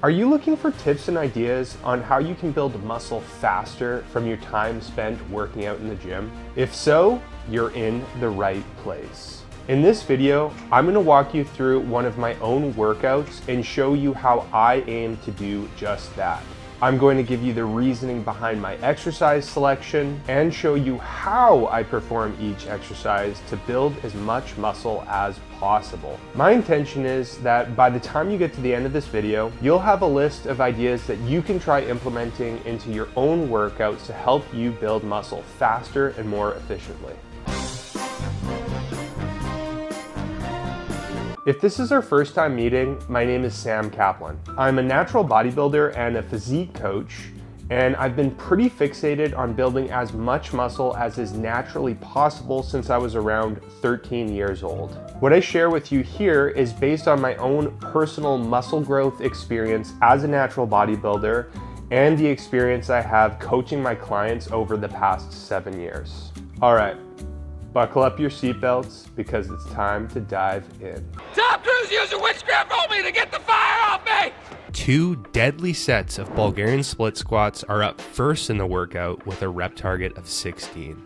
Are you looking for tips and ideas on how you can build muscle faster from your time spent working out in the gym? If so, you're in the right place. In this video, I'm going to walk you through one of my own workouts and show you how I aim to do just that. I'm going to give you the reasoning behind my exercise selection and show you how I perform each exercise to build as much muscle as possible. My intention is that by the time you get to the end of this video, you'll have a list of ideas that you can try implementing into your own workouts to help you build muscle faster and more efficiently. If this is our first time meeting, my name is Sam Kaplan. I'm a natural bodybuilder and a physique coach, and I've been pretty fixated on building as much muscle as is naturally possible since I was around 13 years old. What I share with you here is based on my own personal muscle growth experience as a natural bodybuilder and the experience I have coaching my clients over the past 7 years. All right. Buckle up your seatbelts because it's time to dive in. Tom Cruise using witchcraft on me to get the fire off me! 2 deadly sets of Bulgarian split squats are up first in the workout with a rep target of 16.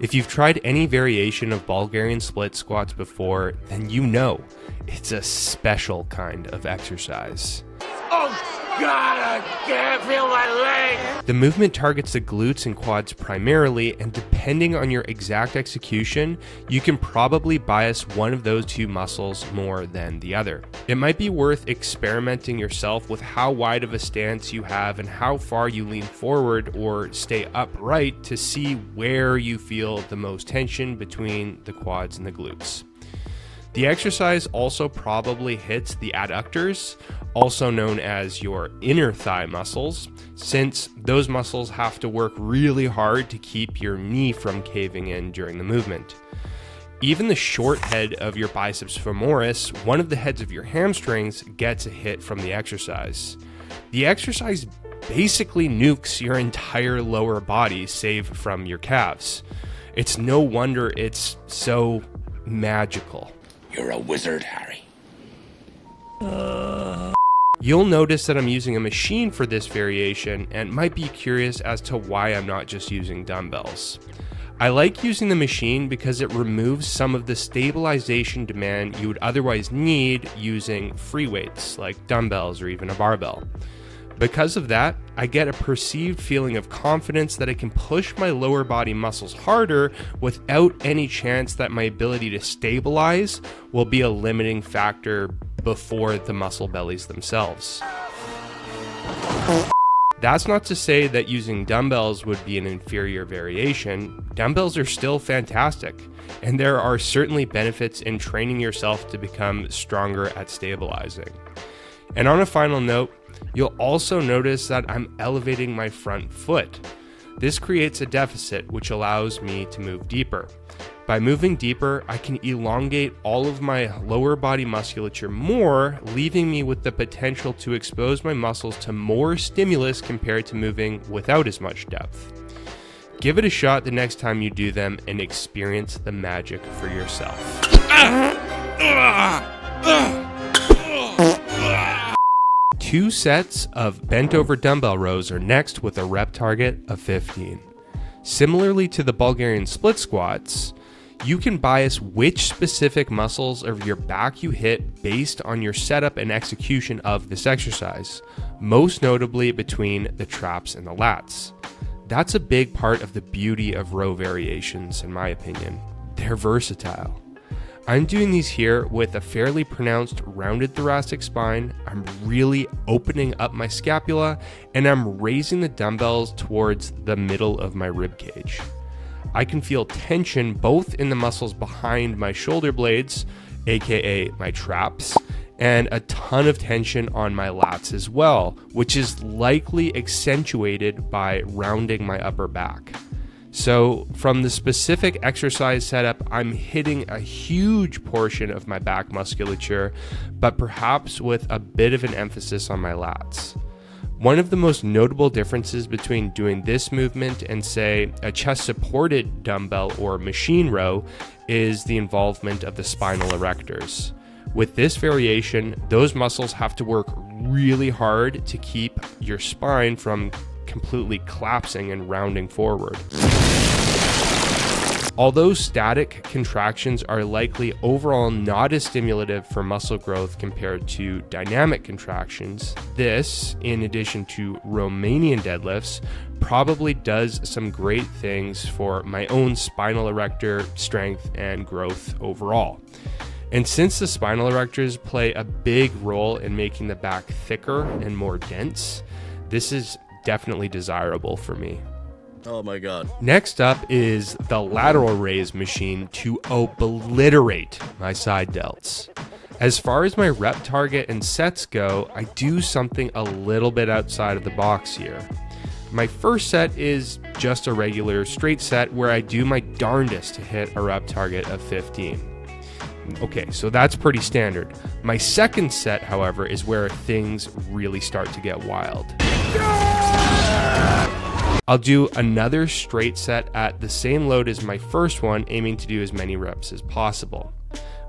If you've tried any variation of Bulgarian split squats before, then you know it's a special kind of exercise. Oh God, I can't feel my leg! The movement targets the glutes and quads primarily, and depending on your exact execution, you can probably bias one of those 2 muscles more than the other. It might be worth experimenting yourself with how wide of a stance you have and how far you lean forward or stay upright to see where you feel the most tension between the quads and the glutes. The exercise also probably hits the adductors, also known as your inner thigh muscles, since those muscles have to work really hard to keep your knee from caving in during the movement. Even the short head of your biceps femoris, one of the heads of your hamstrings, gets a hit from the exercise. The exercise basically nukes your entire lower body, save from your calves. It's no wonder it's so magical. You're a wizard, Harry. You'll notice that I'm using a machine for this variation and might be curious as to why I'm not just using dumbbells. I like using the machine because it removes some of the stabilization demand you would otherwise need using free weights like dumbbells or even a barbell. Because of that, I get a perceived feeling of confidence that I can push my lower body muscles harder without any chance that my ability to stabilize will be a limiting factor before the muscle bellies themselves. That's not to say that using dumbbells would be an inferior variation. Dumbbells are still fantastic, and there are certainly benefits in training yourself to become stronger at stabilizing. And on a final note, you'll also notice that I'm elevating my front foot. This creates a deficit, which allows me to move deeper. By moving deeper, I can elongate all of my lower body musculature more, leaving me with the potential to expose my muscles to more stimulus compared to moving without as much depth. Give it a shot the next time you do them and experience the magic for yourself. 2 sets of bent over dumbbell rows are next with a rep target of 15. Similarly to the Bulgarian split squats, you can bias which specific muscles of your back you hit based on your setup and execution of this exercise, most notably between the traps and the lats. That's a big part of the beauty of row variations, in my opinion. They're versatile. I'm doing these here with a fairly pronounced rounded thoracic spine. I'm really opening up my scapula, and I'm raising the dumbbells towards the middle of my rib cage. I can feel tension both in the muscles behind my shoulder blades, aka my traps, and a ton of tension on my lats as well, which is likely accentuated by rounding my upper back. So from the specific exercise setup, I'm hitting a huge portion of my back musculature, but perhaps with a bit of an emphasis on my lats. One of the most notable differences between doing this movement and, say, a chest-supported dumbbell or machine row is the involvement of the spinal erectors. With this variation, those muscles have to work really hard to keep your spine from completely collapsing and rounding forward. Although static contractions are likely overall not as stimulative for muscle growth compared to dynamic contractions, this, in addition to Romanian deadlifts, probably does some great things for my own spinal erector strength and growth overall. And since the spinal erectors play a big role in making the back thicker and more dense, this is definitely desirable for me. Oh my God. Next up is the lateral raise machine to obliterate my side delts. As far as my rep target and sets go, I do something a little bit outside of the box here. My first set is just a regular straight set where I do my darndest to hit a rep target of 15. Okay, so that's pretty standard. My second set, however, is where things really start to get wild. I'll do another straight set at the same load as my first one, aiming to do as many reps as possible.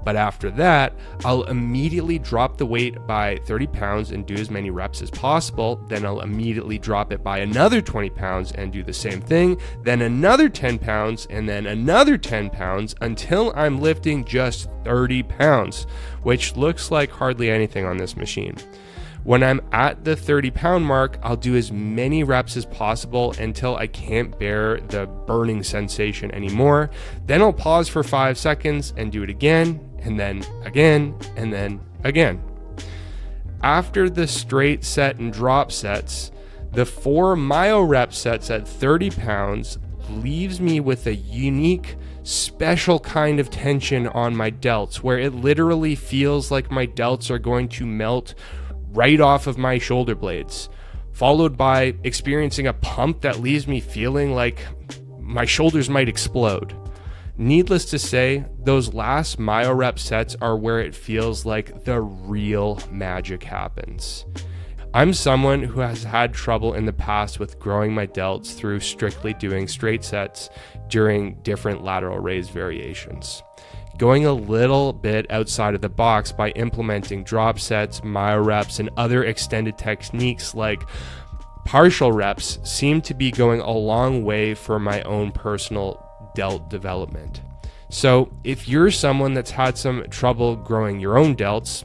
But after that, I'll immediately drop the weight by 30 pounds and do as many reps as possible. Then I'll immediately drop it by another 20 pounds and do the same thing. Then another 10 pounds and then another 10 pounds until I'm lifting just 30 pounds, which looks like hardly anything on this machine. When I'm at the 30-pound mark, I'll do as many reps as possible until I can't bear the burning sensation anymore. Then I'll pause for 5 seconds and do it again, and then again, and then again. After the straight set and drop sets, the 4 myo rep sets at 30 pounds leaves me with a unique, special kind of tension on my delts, where it literally feels like my delts are going to melt right off of my shoulder blades, followed by experiencing a pump that leaves me feeling like my shoulders might explode. Needless to say, those last myo rep sets are where it feels like the real magic happens. I'm someone who has had trouble in the past with growing my delts through strictly doing straight sets during different lateral raise variations. Going a little bit outside of the box by implementing drop sets, myo reps, and other extended techniques like partial reps seem to be going a long way for my own personal delt development. So if you're someone that's had some trouble growing your own delts,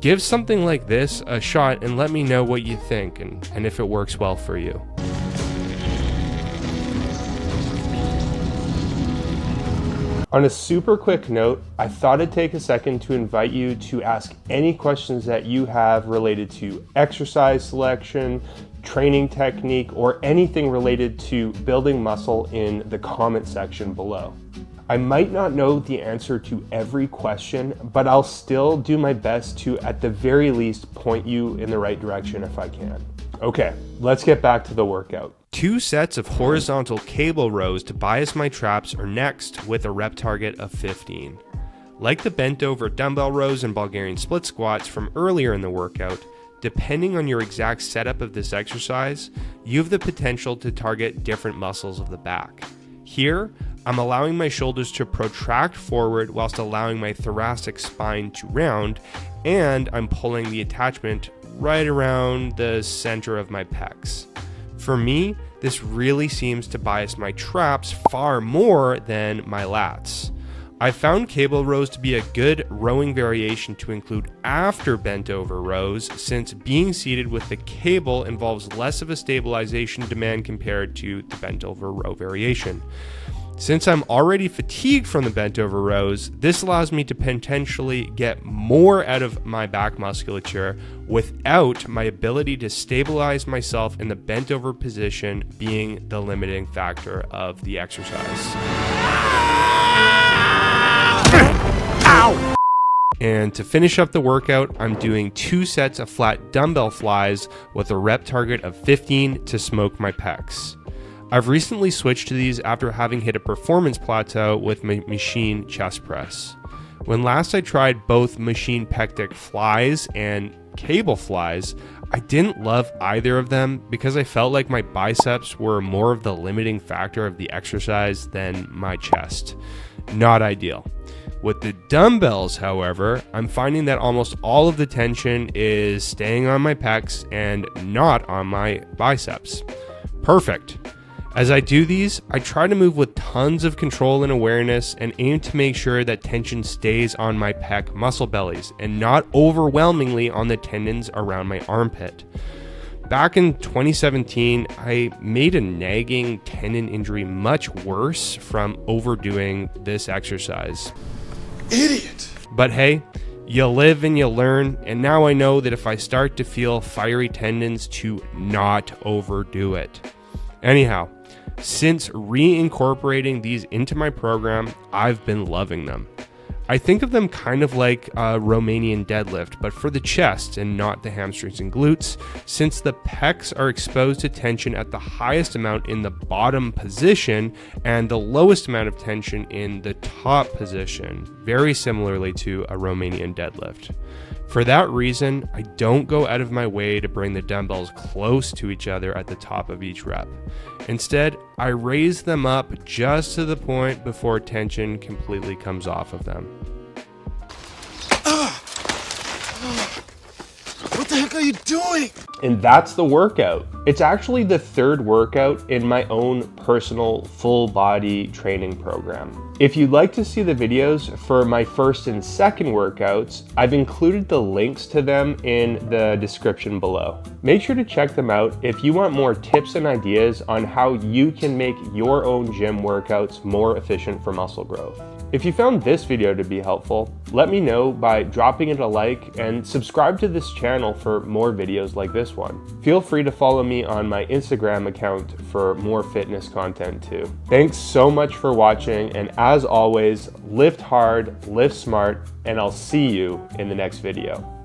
give something like this a shot and let me know what you think and if it works well for you. On a super quick note, I thought I'd take a second to invite you to ask any questions that you have related to exercise selection, training technique, or anything related to building muscle in the comment section below. I might not know the answer to every question, but I'll still do my best to, at the very least, point you in the right direction if I can. Okay, let's get back to the workout. 2 sets of horizontal cable rows to bias my traps are next with a rep target of 15. Like the bent over dumbbell rows and Bulgarian split squats from earlier in the workout, depending on your exact setup of this exercise, you have the potential to target different muscles of the back. Here, I'm allowing my shoulders to protract forward whilst allowing my thoracic spine to round, and I'm pulling the attachment right around the center of my pecs. For me, this really seems to bias my traps far more than my lats. I found cable rows to be a good rowing variation to include after bent over rows, since being seated with the cable involves less of a stabilization demand compared to the bent over row variation. Since I'm already fatigued from the bent over rows, this allows me to potentially get more out of my back musculature without my ability to stabilize myself in the bent over position being the limiting factor of the exercise. Ow! And to finish up the workout, I'm doing 2 sets of flat dumbbell flies with a rep target of 15 to smoke my pecs. I've recently switched to these after having hit a performance plateau with my machine chest press. When last I tried both machine pec flies and cable flies, I didn't love either of them because I felt like my biceps were more of the limiting factor of the exercise than my chest. Not ideal. With the dumbbells, however, I'm finding that almost all of the tension is staying on my pecs and not on my biceps. Perfect. As I do these, I try to move with tons of control and awareness and aim to make sure that tension stays on my pec muscle bellies and not overwhelmingly on the tendons around my armpit. Back in 2017, I made a nagging tendon injury much worse from overdoing this exercise. Idiot! But hey, you live and you learn, and now I know that if I start to feel fiery tendons, to not overdo it. Anyhow, since reincorporating these into my program, I've been loving them. I think of them kind of like a Romanian deadlift, but for the chest and not the hamstrings and glutes, since the pecs are exposed to tension at the highest amount in the bottom position and the lowest amount of tension in the top position, very similarly to a Romanian deadlift. For that reason, I don't go out of my way to bring the dumbbells close to each other at the top of each rep. Instead, I raise them up just to the point before tension completely comes off of them. What the heck are you doing? And that's the workout. It's actually the third workout in my own personal full body training program. If you'd like to see the videos for my first and second workouts, I've included the links to them in the description below. Make sure to check them out if you want more tips and ideas on how you can make your own gym workouts more efficient for muscle growth. If you found this video to be helpful, let me know by dropping it a like and subscribe to this channel for more videos like this one. Feel free to follow me on my Instagram account for more fitness content too. Thanks so much for watching, and as always, lift hard, lift smart, and I'll see you in the next video.